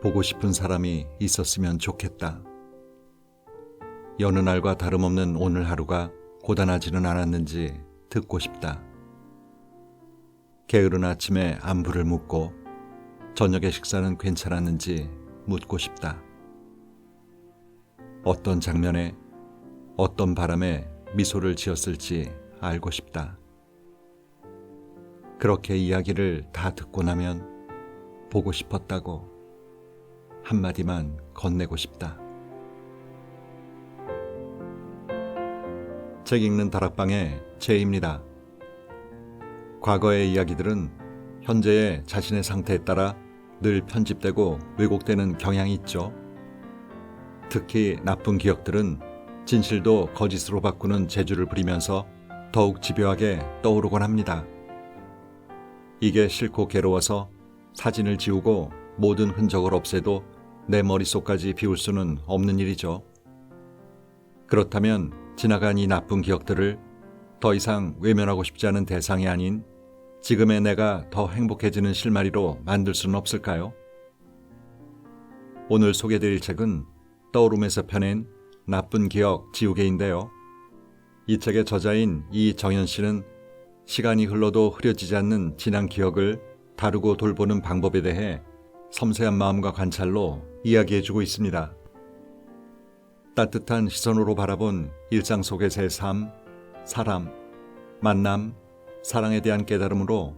보고 싶은 사람이 있었으면 좋겠다. 여느 날과 다름없는 오늘 하루가 고단하지는 않았는지 듣고 싶다. 게으른 아침에 안부를 묻고 저녁의 식사는 괜찮았는지 묻고 싶다. 어떤 장면에 어떤 바람에 미소를 지었을지 알고 싶다. 그렇게 이야기를 다 듣고 나면 보고 싶었다고 한마디만 건네고 싶다. 책 읽는 다락방의 제이입니다. 과거의 이야기들은 현재의 자신의 상태에 따라 늘 편집되고 왜곡되는 경향이 있죠. 특히 나쁜 기억들은 진실도 거짓으로 바꾸는 재주를 부리면서 더욱 집요하게 떠오르곤 합니다. 이게 싫고 괴로워서 사진을 지우고 모든 흔적을 없애도 내 머릿속까지 비울 수는 없는 일이죠. 그렇다면 지나간 이 나쁜 기억들을 더 이상 외면하고 싶지 않은 대상이 아닌 지금의 내가 더 행복해지는 실마리로 만들 수는 없을까요? 오늘 소개드릴 책은 떠오름에서 펴낸 나쁜 기억 지우개인데요. 이 책의 저자인 이정현 씨는 시간이 흘러도 흐려지지 않는 지난 기억을 다루고 돌보는 방법에 대해 섬세한 마음과 관찰로 이야기해주고 있습니다. 따뜻한 시선으로 바라본 일상 속에서의 삶, 사람, 만남, 사랑에 대한 깨달음으로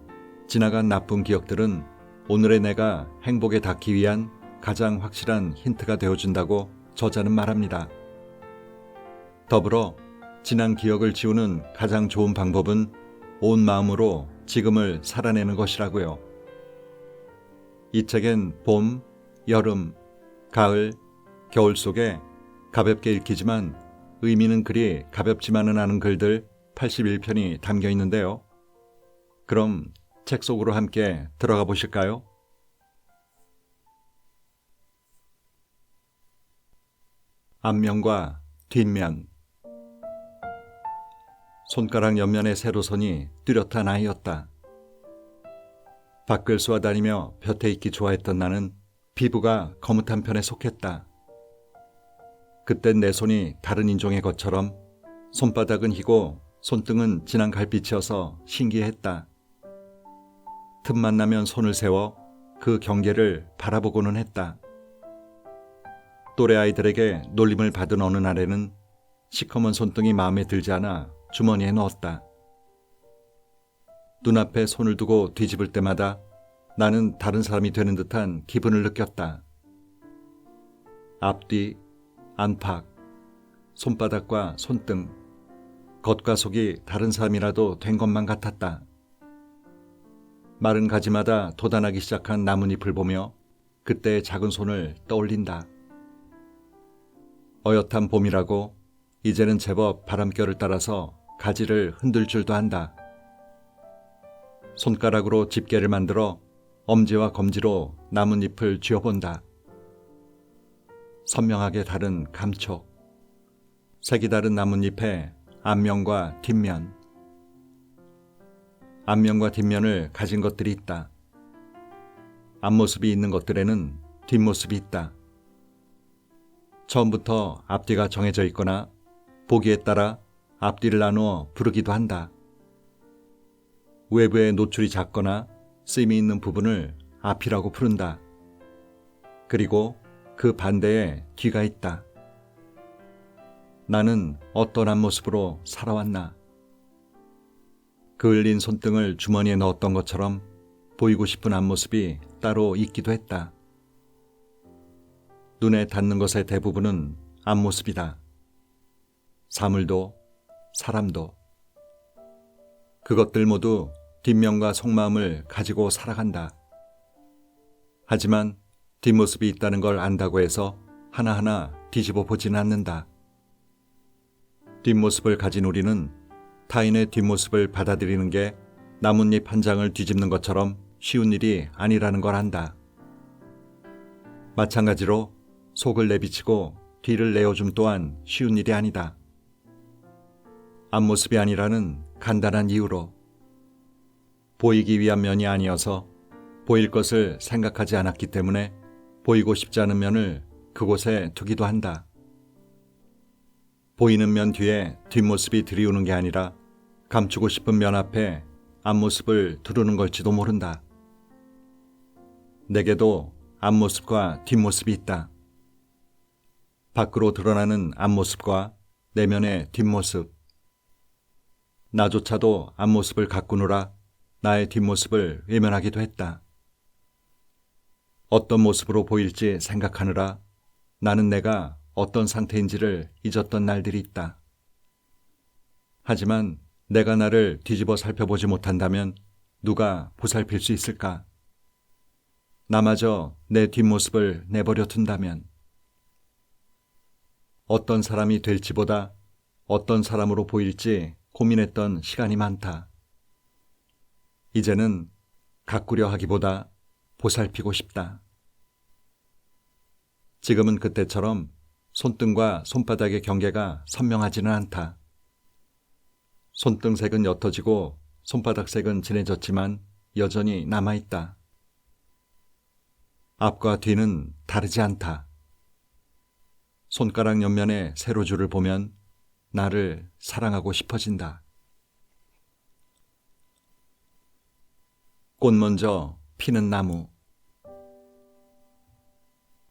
지나간 나쁜 기억들은 오늘의 내가 행복에 닿기 위한 가장 확실한 힌트가 되어준다고 저자는 말합니다. 더불어 지난 기억을 지우는 가장 좋은 방법은 온 마음으로 지금을 살아내는 것이라고요. 이 책엔 봄, 여름, 가을, 겨울 속에 가볍게 읽히지만 의미는 그리 가볍지만은 않은 글들 81편이 담겨 있는데요. 그럼 책 속으로 함께 들어가 보실까요? 앞면과 뒷면. 손가락 옆면의 세로선이 뚜렷한 아이였다. 밖을 쏘아다니며 볕에 있기 좋아했던 나는 피부가 거뭇한 편에 속했다. 그땐 내 손이 다른 인종의 것처럼 손바닥은 희고 손등은 진한 갈빛이어서 신기했다. 틈만 나면 손을 세워 그 경계를 바라보고는 했다. 또래 아이들에게 놀림을 받은 어느 날에는 시커먼 손등이 마음에 들지 않아 주머니에 넣었다. 눈앞에 손을 두고 뒤집을 때마다 나는 다른 사람이 되는 듯한 기분을 느꼈다. 앞뒤, 안팎, 손바닥과 손등, 겉과 속이 다른 사람이라도 된 것만 같았다. 마른 가지마다 돋아나기 시작한 나뭇잎을 보며 그때의 작은 손을 떠올린다. 어엿한 봄이라고 이제는 제법 바람결을 따라서 가지를 흔들 줄도 한다. 손가락으로 집게를 만들어 엄지와 검지로 나뭇잎을 쥐어본다. 선명하게 다른 감촉, 색이 다른 나뭇잎의 앞면과 뒷면. 앞면과 뒷면을 가진 것들이 있다. 앞모습이 있는 것들에는 뒷모습이 있다. 처음부터 앞뒤가 정해져 있거나 보기에 따라 앞뒤를 나누어 부르기도 한다. 외부에 노출이 작거나 쓰임이 있는 부분을 앞이라고 부른다. 그리고 그 반대에 뒤가 있다. 나는 어떤 앞모습으로 살아왔나? 그을린 손등을 주머니에 넣었던 것처럼 보이고 싶은 앞모습이 따로 있기도 했다. 눈에 닿는 것의 대부분은 앞모습이다. 사물도 사람도. 그것들 모두 뒷면과 속마음을 가지고 살아간다. 하지만 뒷모습이 있다는 걸 안다고 해서 하나하나 뒤집어 보지는 않는다. 뒷모습을 가진 우리는 타인의 뒷모습을 받아들이는 게 나뭇잎 한 장을 뒤집는 것처럼 쉬운 일이 아니라는 걸 안다. 마찬가지로 속을 내비치고 뒤를 내어줌 또한 쉬운 일이 아니다. 앞모습이 아니라는 간단한 이유로 보이기 위한 면이 아니어서 보일 것을 생각하지 않았기 때문에 보이고 싶지 않은 면을 그곳에 두기도 한다. 보이는 면 뒤에 뒷모습이 드리우는 게 아니라 감추고 싶은 면 앞에 앞모습을 두르는 걸지도 모른다. 내게도 앞모습과 뒷모습이 있다. 밖으로 드러나는 앞모습과 내면의 뒷모습. 나조차도 앞모습을 가꾸느라 나의 뒷모습을 외면하기도 했다. 어떤 모습으로 보일지 생각하느라 나는 내가 어떤 상태인지를 잊었던 날들이 있다. 하지만 내가 나를 뒤집어 살펴보지 못한다면 누가 보살필 수 있을까? 나마저 내 뒷모습을 내버려 둔다면 어떤 사람이 될지보다 어떤 사람으로 보일지 고민했던 시간이 많다. 이제는 가꾸려 하기보다 보살피고 싶다. 지금은 그때처럼 손등과 손바닥의 경계가 선명하지는 않다. 손등색은 옅어지고 손바닥색은 진해졌지만 여전히 남아있다. 앞과 뒤는 다르지 않다. 손가락 옆면의 세로줄을 보면 나를 사랑하고 싶어진다. 꽃 먼저 피는 나무.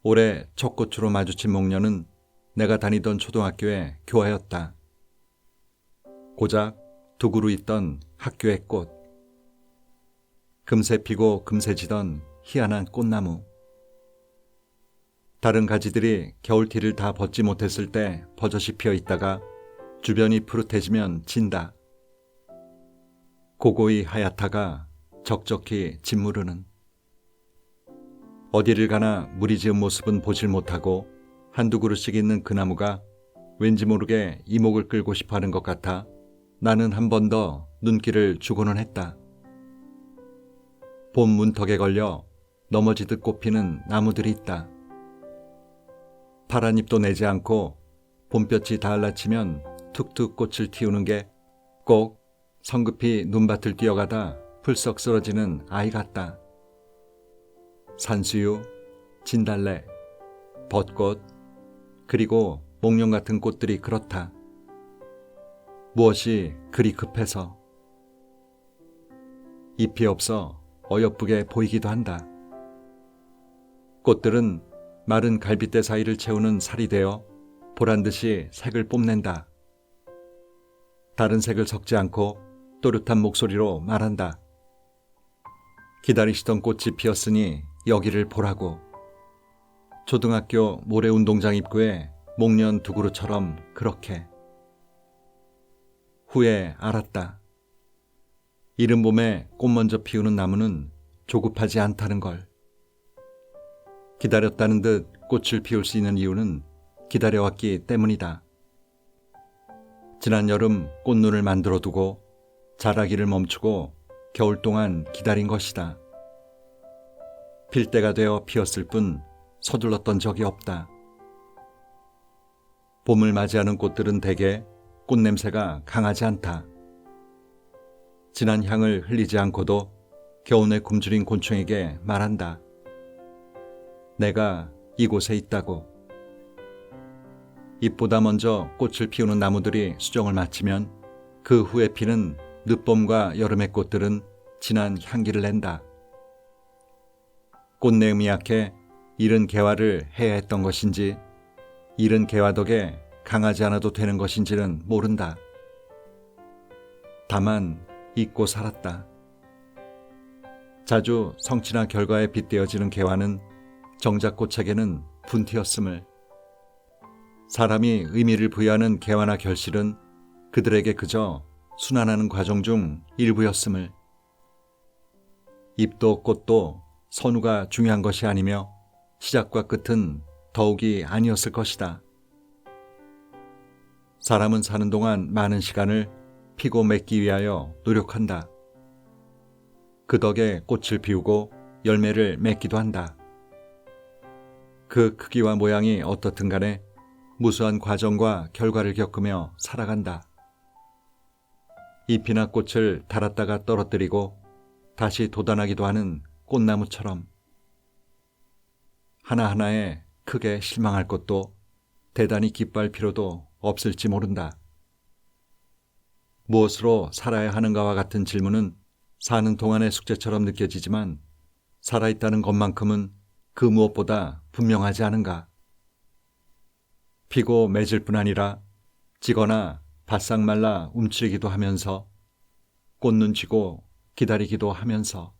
올해 첫 꽃으로 마주친 목련은 내가 다니던 초등학교의 교화였다. 고작 두 그루 있던 학교의 꽃. 금세 피고 금세 지던 희한한 꽃나무. 다른 가지들이 겨울티를 다 벗지 못했을 때 버젓이 피어 있다가 주변이 푸릇해지면 진다. 고고히 하얗다가 적적히 짓무르는. 어디를 가나 무리 지은 모습은 보질 못하고 한두 그루씩 있는 그 나무가 왠지 모르게 이목을 끌고 싶어하는 것 같아 나는 한 번 더 눈길을 주고는 했다. 봄 문턱에 걸려 넘어지듯 꼽히는 나무들이 있다. 파란 잎도 내지 않고 봄볕이 달라치면 툭툭 꽃을 틔우는 게 꼭 성급히 눈밭을 뛰어가다 풀썩 쓰러지는 아이 같다. 산수유, 진달래, 벚꽃, 그리고 목련 같은 꽃들이 그렇다. 무엇이 그리 급해서. 잎이 없어 어여쁘게 보이기도 한다. 꽃들은 마른 갈빗대 사이를 채우는 살이 되어 보란듯이 색을 뽐낸다. 다른 색을 섞지 않고 또렷한 목소리로 말한다. 기다리시던 꽃이 피었으니 여기를 보라고. 초등학교 모래운동장 입구에 목련 두 그루처럼 그렇게. 후에 알았다. 이른 봄에 꽃 먼저 피우는 나무는 조급하지 않다는 걸. 기다렸다는 듯 꽃을 피울 수 있는 이유는 기다려왔기 때문이다. 지난 여름 꽃눈을 만들어 두고 자라기를 멈추고 겨울 동안 기다린 것이다. 필 때가 되어 피었을 뿐 서둘렀던 적이 없다. 봄을 맞이하는 꽃들은 대개 꽃냄새가 강하지 않다. 진한 향을 흘리지 않고도 겨우내 굶주린 곤충에게 말한다. 내가 이곳에 있다고. 잎보다 먼저 꽃을 피우는 나무들이 수정을 마치면 그 후에 피는 늦봄과 여름의 꽃들은 진한 향기를 낸다. 꽃내음이 약해 이른 개화를 해야 했던 것인지 이른 개화 덕에 강하지 않아도 되는 것인지는 모른다. 다만 잊고 살았다. 자주 성취나 결과에 빗대어지는 개화는 정작 꽃에게는 분티였음을. 사람이 의미를 부여하는 개화나 결실은 그들에게 그저 순환하는 과정 중 일부였음을. 잎도 꽃도 선후가 중요한 것이 아니며 시작과 끝은 더욱이 아니었을 것이다. 사람은 사는 동안 많은 시간을 피고 맺기 위하여 노력한다. 그 덕에 꽃을 피우고 열매를 맺기도 한다. 그 크기와 모양이 어떻든 간에 무수한 과정과 결과를 겪으며 살아간다. 잎이나 꽃을 달았다가 떨어뜨리고 다시 돋아나기도 하는 꽃나무처럼. 하나하나에 크게 실망할 것도 대단히 기뻐할 필요도 없을지 모른다. 무엇으로 살아야 하는가와 같은 질문은 사는 동안의 숙제처럼 느껴지지만 살아있다는 것만큼은 그 무엇보다 분명하지 않은가. 피고 맺을 뿐 아니라 찌거나 바싹 말라 움츠리기도 하면서 꽃눈 쥐고 기다리기도 하면서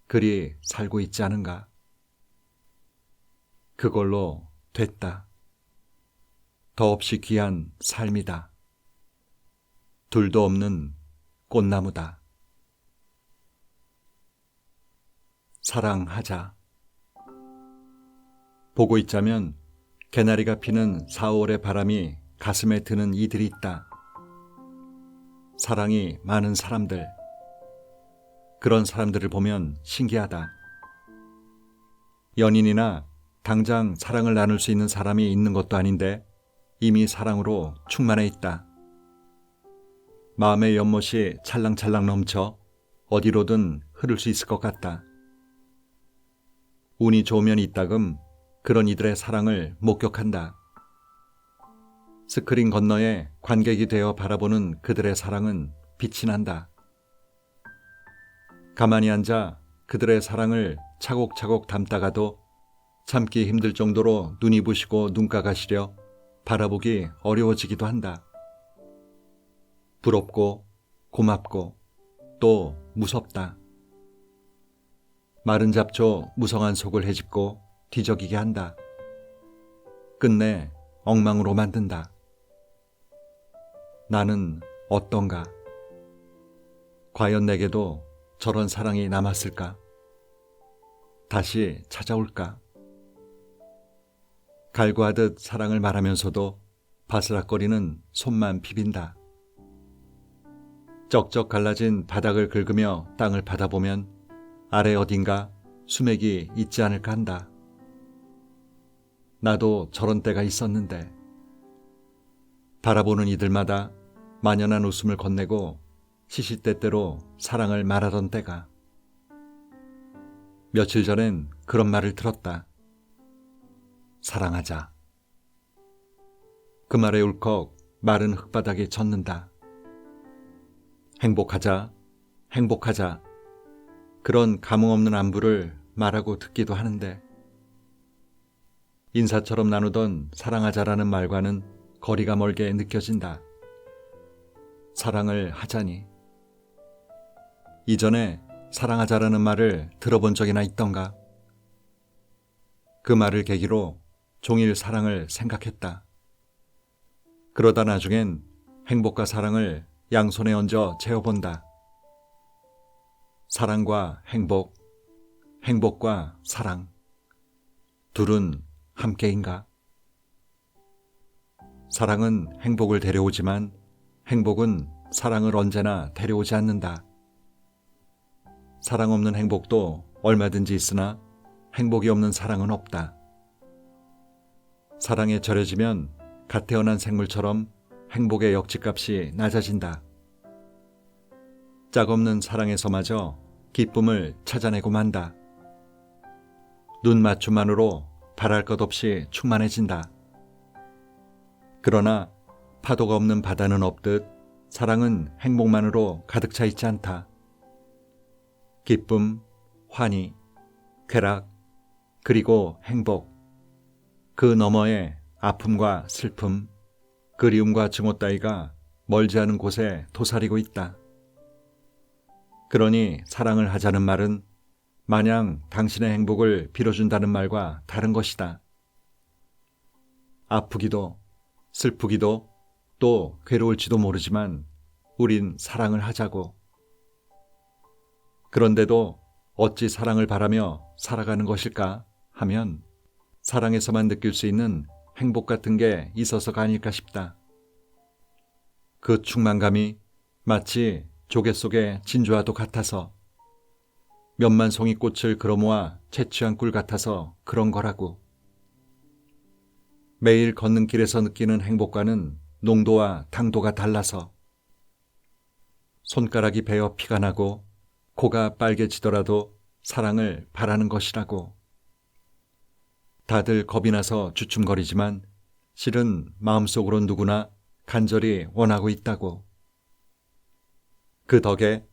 그리 살고 있지 않은가. 그걸로 됐다. 더없이 귀한 삶이다. 둘도 없는 꽃나무다. 사랑하자. 보고 있자면 개나리가 피는 4월의 바람이 가슴에 드는 이들이 있다. 사랑이 많은 사람들. 그런 사람들을 보면 신기하다. 연인이나 당장 사랑을 나눌 수 있는 사람이 있는 것도 아닌데 이미 사랑으로 충만해 있다. 마음의 연못이 찰랑찰랑 넘쳐 어디로든 흐를 수 있을 것 같다. 운이 좋으면 이따금 그런 이들의 사랑을 목격한다. 스크린 건너에 관객이 되어 바라보는 그들의 사랑은 빛이 난다. 가만히 앉아 그들의 사랑을 차곡차곡 담다가도 참기 힘들 정도로 눈이 부시고 눈가가 시려 바라보기 어려워지기도 한다. 부럽고 고맙고 또 무섭다. 마른 잡초 무성한 속을 헤집고 뒤적이게 한다. 끝내 엉망으로 만든다. 나는 어떤가? 과연 내게도 저런 사랑이 남았을까? 다시 찾아올까? 갈구하듯 사랑을 말하면서도 바스락거리는 손만 비빈다. 쩍쩍 갈라진 바닥을 긁으며 땅을 받아보면 아래 어딘가 수맥이 있지 않을까 한다. 나도 저런 때가 있었는데. 바라보는 이들마다 만연한 웃음을 건네고 시시때때로 사랑을 말하던 때가. 며칠 전엔 그런 말을 들었다. 사랑하자. 그 말에 울컥 마른 흙바닥이 젖는다. 행복하자, 행복하자. 그런 감흥 없는 안부를 말하고 듣기도 하는데 인사처럼 나누던 사랑하자라는 말과는 거리가 멀게 느껴진다. 사랑을 하자니. 이전에 사랑하자라는 말을 들어본 적이나 있던가? 그 말을 계기로 종일 사랑을 생각했다. 그러다 나중엔 행복과 사랑을 양손에 얹어 재어본다. 사랑과 행복, 행복과 사랑. 둘은 함께인가? 사랑은 행복을 데려오지만 행복은 사랑을 언제나 데려오지 않는다. 사랑 없는 행복도 얼마든지 있으나 행복이 없는 사랑은 없다. 사랑에 절여지면 갓 태어난 생물처럼 행복의 역지값이 낮아진다. 짝없는 사랑에서마저 기쁨을 찾아내고 만다. 눈 맞춤만으로 바랄 것 없이 충만해진다. 그러나 파도가 없는 바다는 없듯 사랑은 행복만으로 가득 차 있지 않다. 기쁨, 환희, 쾌락, 그리고 행복, 그 너머에 아픔과 슬픔, 그리움과 증오 따위가 멀지 않은 곳에 도사리고 있다. 그러니 사랑을 하자는 말은 마냥 당신의 행복을 빌어준다는 말과 다른 것이다. 아프기도 슬프기도 또 괴로울지도 모르지만 우린 사랑을 하자고. 그런데도 어찌 사랑을 바라며 살아가는 것일까 하면 사랑에서만 느낄 수 있는 행복 같은 게 있어서가 아닐까 싶다. 그 충만감이 마치 조개 속의 진주와도 같아서, 몇만 송이 꽃을 걸어모아 채취한 꿀 같아서 그런 거라고. 매일 걷는 길에서 느끼는 행복과는 농도와 당도가 달라서 손가락이 베어 피가 나고 코가 빨개지더라도 사랑을 바라는 것이라고. 다들 겁이 나서 주춤거리지만 실은 마음속으로 누구나 간절히 원하고 있다고. 그 덕에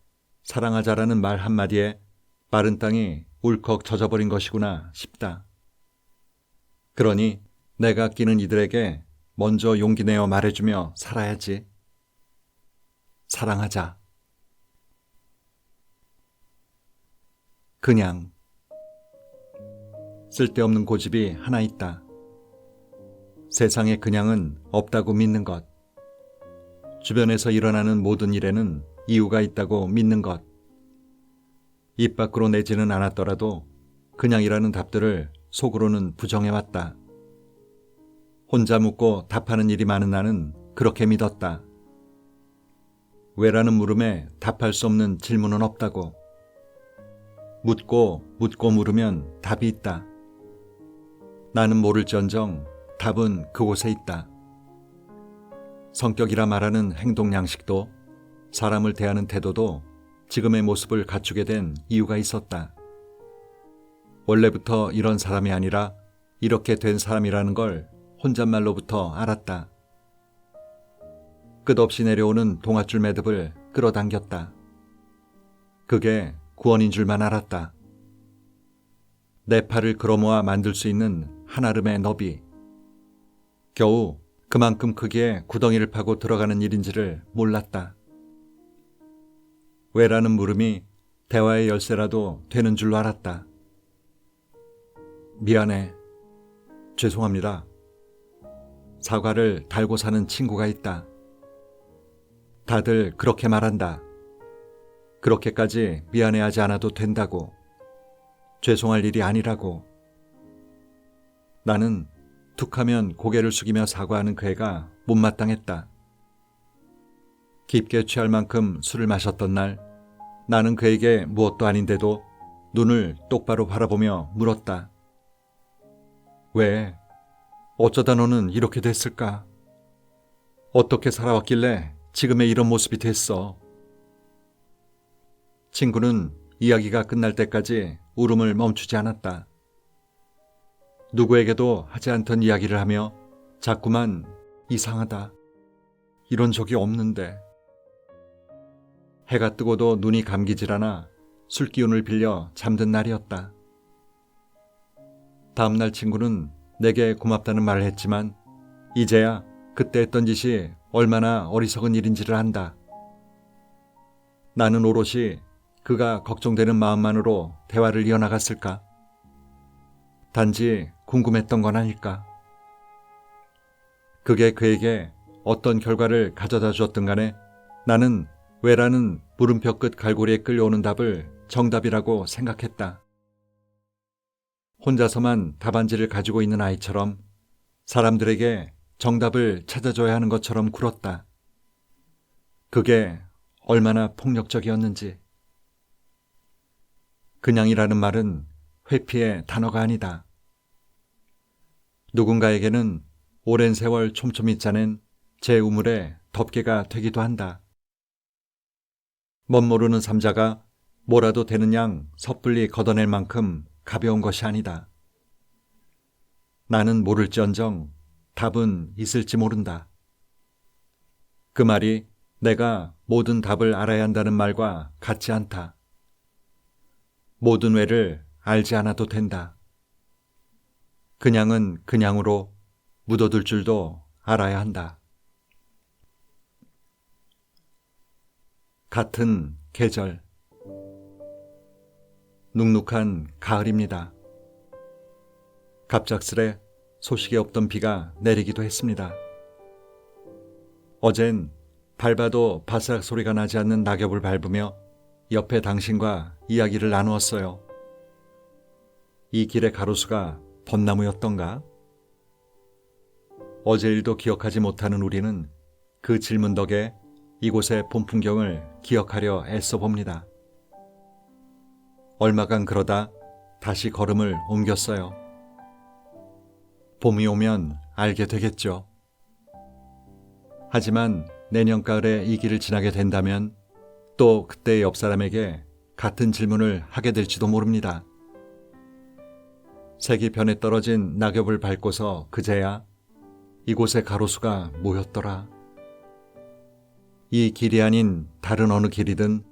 사랑하자라는 말 한마디에 마른 땅이 울컥 젖어버린 것이구나 싶다. 그러니 내가 끼는 이들에게 먼저 용기 내어 말해주며 살아야지. 사랑하자. 그냥. 쓸데없는 고집이 하나 있다. 세상에 그냥은 없다고 믿는 것. 주변에서 일어나는 모든 일에는 이유가 있다고 믿는 것. 입 밖으로 내지는 않았더라도 그냥이라는 답들을 속으로는 부정해왔다. 혼자 묻고 답하는 일이 많은 나는 그렇게 믿었다. 왜라는 물음에 답할 수 없는 질문은 없다고. 묻고 물으면 답이 있다. 나는 모를지언정 답은 그곳에 있다. 성격이라 말하는 행동 양식도 사람을 대하는 태도도 지금의 모습을 갖추게 된 이유가 있었다. 원래부터 이런 사람이 아니라 이렇게 된 사람이라는 걸 혼잣말로부터 알았다. 끝없이 내려오는 동아줄 매듭을 끌어당겼다. 그게 구원인 줄만 알았다. 내 팔을 끌어모아 만들 수 있는 한아름의 너비. 겨우 그만큼 크기의 구덩이를 파고 들어가는 일인지를 몰랐다. 왜라는 물음이 대화의 열쇠라도 되는 줄로 알았다. 미안해. 죄송합니다. 사과를 달고 사는 친구가 있다. 다들 그렇게 말한다. 그렇게까지 미안해하지 않아도 된다고. 죄송할 일이 아니라고. 나는 툭하면 고개를 숙이며 사과하는 그 애가 못마땅했다. 깊게 취할 만큼 술을 마셨던 날, 나는 그에게 무엇도 아닌데도 눈을 똑바로 바라보며 물었다. 왜? 어쩌다 너는 이렇게 됐을까? 어떻게 살아왔길래 지금의 이런 모습이 됐어? 친구는 이야기가 끝날 때까지 울음을 멈추지 않았다. 누구에게도 하지 않던 이야기를 하며 자꾸만 이상하다. 이런 적이 없는데. 해가 뜨고도 눈이 감기질 않아 술기운을 빌려 잠든 날이었다. 다음날 친구는 내게 고맙다는 말을 했지만 이제야 그때 했던 짓이 얼마나 어리석은 일인지를 안다. 나는 오롯이 그가 걱정되는 마음만으로 대화를 이어나갔을까? 단지 궁금했던 건 아닐까? 그게 그에게 어떤 결과를 가져다 주었든 간에 나는 왜라는 물음표 끝 갈고리에 끌려오는 답을 정답이라고 생각했다. 혼자서만 답안지를 가지고 있는 아이처럼 사람들에게 정답을 찾아줘야 하는 것처럼 굴었다. 그게 얼마나 폭력적이었는지. 그냥이라는 말은 회피의 단어가 아니다. 누군가에게는 오랜 세월 촘촘히 짜낸 제 우물의 덮개가 되기도 한다. 멋모르는 삼자가 뭐라도 되는 양 섣불리 걷어낼 만큼 가벼운 것이 아니다. 나는 모를지언정 답은 있을지 모른다. 그 말이 내가 모든 답을 알아야 한다는 말과 같지 않다. 모든 왜를 알지 않아도 된다. 그냥은 그냥으로 묻어둘 줄도 알아야 한다. 같은 계절. 눅눅한 가을입니다. 갑작스레 소식이 없던 비가 내리기도 했습니다. 어젠 밟아도 바스락 소리가 나지 않는 낙엽을 밟으며 옆에 당신과 이야기를 나누었어요. 이 길의 가로수가 벚나무였던가? 어제 일도 기억하지 못하는 우리는 그 질문 덕에 이곳의 봄 풍경을 기억하려 애써 봅니다. 얼마간 그러다 다시 걸음을 옮겼어요. 봄이 오면 알게 되겠죠. 하지만 내년 가을에 이 길을 지나게 된다면 또 그때의 옆 사람에게 같은 질문을 하게 될지도 모릅니다. 색이 변해 떨어진 낙엽을 밟고서 그제야 이곳의 가로수가 모였더라. 이 길이 아닌 다른 어느 길이든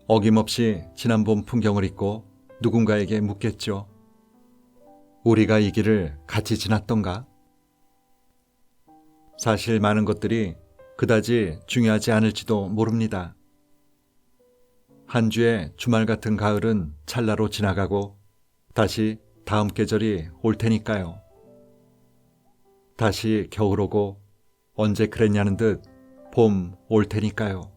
어김없이 지난 봄 풍경을 잊고 누군가에게 묻겠죠. 우리가 이 길을 같이 지났던가? 사실 많은 것들이 그다지 중요하지 않을지도 모릅니다. 한 주의 주말 같은 가을은 찰나로 지나가고 다시 다음 계절이 올 테니까요. 다시 겨울 오고 언제 그랬냐는 듯 봄 올 테니까요.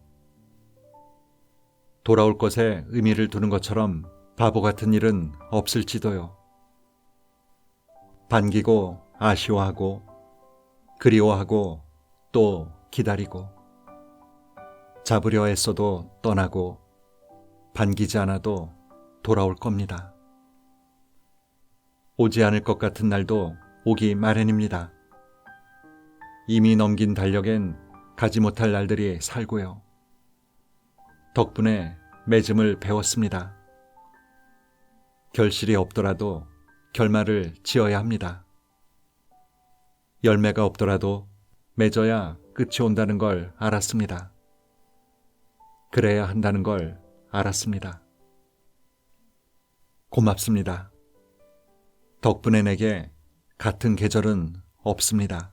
돌아올 것에 의미를 두는 것처럼 바보 같은 일은 없을지도요. 반기고 아쉬워하고 그리워하고 또 기다리고 잡으려 애써도 떠나고 반기지 않아도 돌아올 겁니다. 오지 않을 것 같은 날도 오기 마련입니다. 이미 넘긴 달력엔 가지 못할 날들이 살고요. 덕분에 맺음을 배웠습니다. 결실이 없더라도 결말을 지어야 합니다. 열매가 없더라도 맺어야 끝이 온다는 걸 알았습니다. 그래야 한다는 걸 알았습니다. 고맙습니다. 덕분에 내게 같은 계절은 없습니다.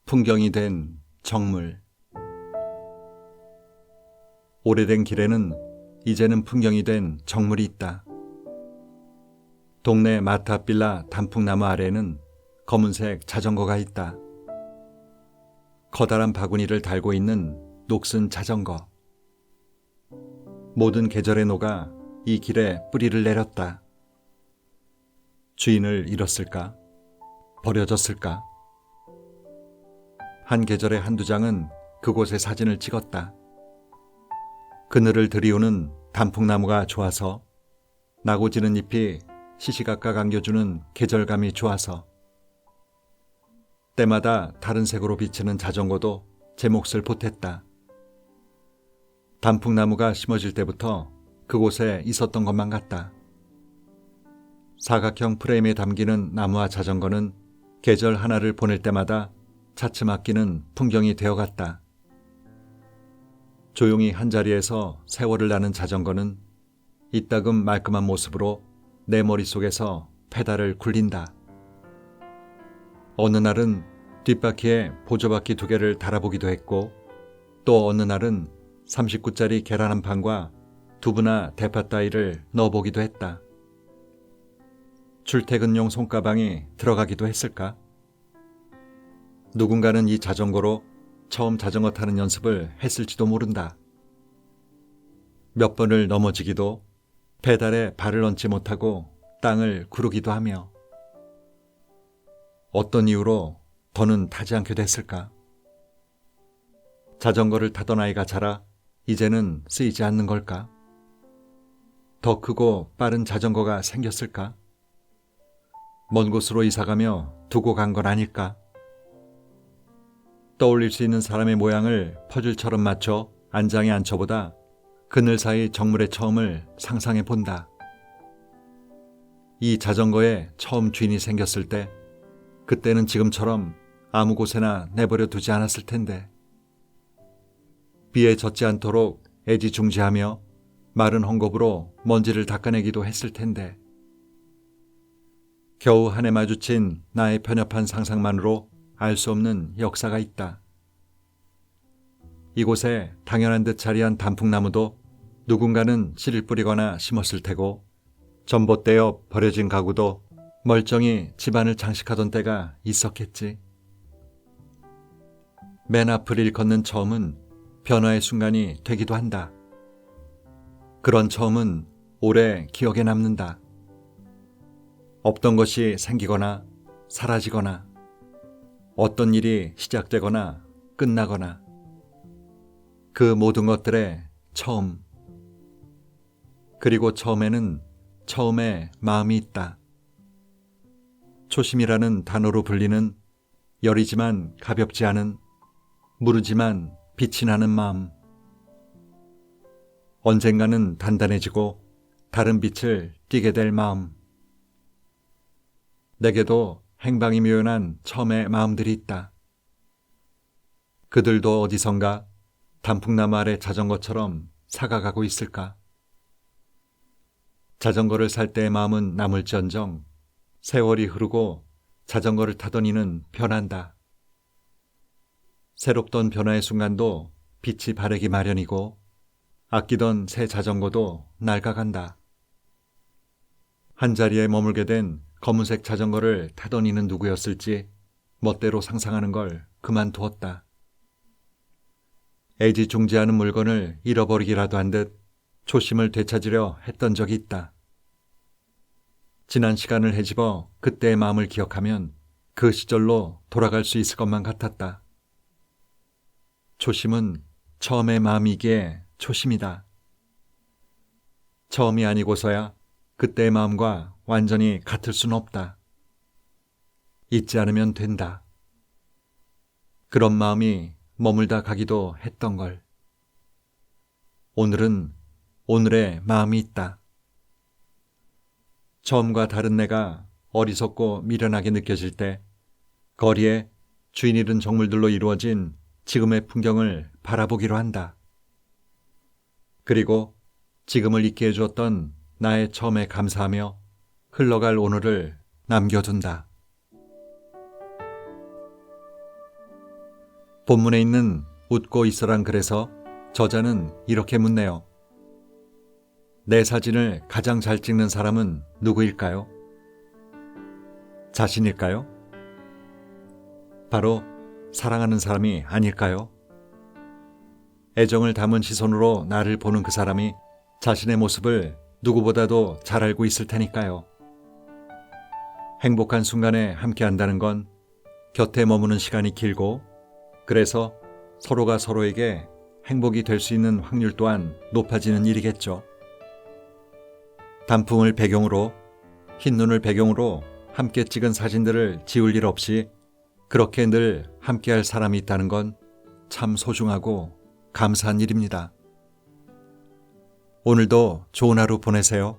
풍경이 된 정물. 오래된 길에는 이제는 풍경이 된 정물이 있다. 동네 마타빌라 단풍나무 아래에는 검은색 자전거가 있다. 커다란 바구니를 달고 있는 녹슨 자전거. 모든 계절의 노가 이 길에 뿌리를 내렸다. 주인을 잃었을까? 버려졌을까? 한 계절의 한두 장은 그곳의 사진을 찍었다. 그늘을 들이우는 단풍나무가 좋아서, 나고 지는 잎이 시시각각 안겨주는 계절감이 좋아서, 때마다 다른 색으로 비치는 자전거도 제 몫을 보탰다. 단풍나무가 심어질 때부터 그곳에 있었던 것만 같다. 사각형 프레임에 담기는 나무와 자전거는 계절 하나를 보낼 때마다 차츰 아끼는 풍경이 되어갔다. 조용히 한자리에서 세월을 나는 자전거는 이따금 말끔한 모습으로 내 머릿속에서 페달을 굴린다. 어느 날은 뒷바퀴에 보조바퀴 2개를 달아보기도 했고, 또 어느 날은 39짜리 계란 한 판과 두부나 대파 따위를 넣어보기도 했다. 출퇴근용 손가방이 들어가기도 했을까? 누군가는 이 자전거로 처음 자전거 타는 연습을 했을지도 모른다. 몇 번을 넘어지기도, 페달에 발을 얹지 못하고 땅을 구르기도 하며, 어떤 이유로 더는 타지 않게 됐을까? 자전거를 타던 아이가 자라 이제는 쓰이지 않는 걸까? 더 크고 빠른 자전거가 생겼을까? 먼 곳으로 이사가며 두고 간 건 아닐까? 떠올릴 수 있는 사람의 모양을 퍼즐처럼 맞춰 안장에 앉혀보다 그늘 사이 정물의 처음을 상상해 본다. 이 자전거에 처음 주인이 생겼을 때, 그때는 지금처럼 아무 곳에나 내버려 두지 않았을 텐데, 비에 젖지 않도록 애지중지하며 마른 헝겊으로 먼지를 닦아내기도 했을 텐데, 겨우 한 해 마주친 나의 편협한 상상만으로 알 수 없는 역사가 있다. 이곳에 당연한 듯 자리한 단풍나무도 누군가는 씨를 뿌리거나 심었을 테고, 전봇대어 버려진 가구도 멀쩡히 집안을 장식하던 때가 있었겠지. 맨 앞을 일컫는 처음은 변화의 순간이 되기도 한다. 그런 처음은 오래 기억에 남는다. 없던 것이 생기거나 사라지거나, 어떤 일이 시작되거나 끝나거나, 그 모든 것들의 처음. 그리고 처음에는 처음에 마음이 있다. 초심이라는 단어로 불리는 여리지만 가볍지 않은, 무르지만 빛이 나는 마음. 언젠가는 단단해지고 다른 빛을 뛰게 될 마음. 내게도 행방이 묘연한 처음의 마음들이 있다. 그들도 어디선가 단풍나무 아래 자전거처럼 사가가고 있을까? 자전거를 살 때의 마음은 남을지언정 세월이 흐르고 자전거를 타던 이는 변한다. 새롭던 변화의 순간도 빛이 바래기 마련이고 아끼던 새 자전거도 낡아간다. 한자리에 머물게 된 검은색 자전거를 타던 이는 누구였을지 멋대로 상상하는 걸 그만두었다. 애지중지하는 물건을 잃어버리기라도 한 듯 초심을 되찾으려 했던 적이 있다. 지난 시간을 헤집어 그때의 마음을 기억하면 그 시절로 돌아갈 수 있을 것만 같았다. 초심은 처음의 마음이기에 초심이다. 처음이 아니고서야 그때의 마음과 완전히 같을 수는 없다. 잊지 않으면 된다. 그런 마음이 머물다 가기도 했던 걸. 오늘은 오늘의 마음이 있다. 처음과 다른 내가 어리석고 미련하게 느껴질 때 거리에 주인 잃은 정물들로 이루어진 지금의 풍경을 바라보기로 한다. 그리고 지금을 있게 해주었던 나의 처음에 감사하며 흘러갈 오늘을 남겨둔다. 본문에 있는 웃고 있어란 글에서 저자는 이렇게 묻네요. 내 사진을 가장 잘 찍는 사람은 누구일까요? 자신일까요? 바로 사랑하는 사람이 아닐까요? 애정을 담은 시선으로 나를 보는 그 사람이 자신의 모습을 누구보다도 잘 알고 있을 테니까요. 행복한 순간에 함께 한다는 건 곁에 머무는 시간이 길고 그래서 서로가 서로에게 행복이 될 수 있는 확률 또한 높아지는 일이겠죠. 단풍을 배경으로 흰눈을 배경으로 함께 찍은 사진들을 지울 일 없이 그렇게 늘 함께할 사람이 있다는 건 참 소중하고 감사한 일입니다. 오늘도 좋은 하루 보내세요.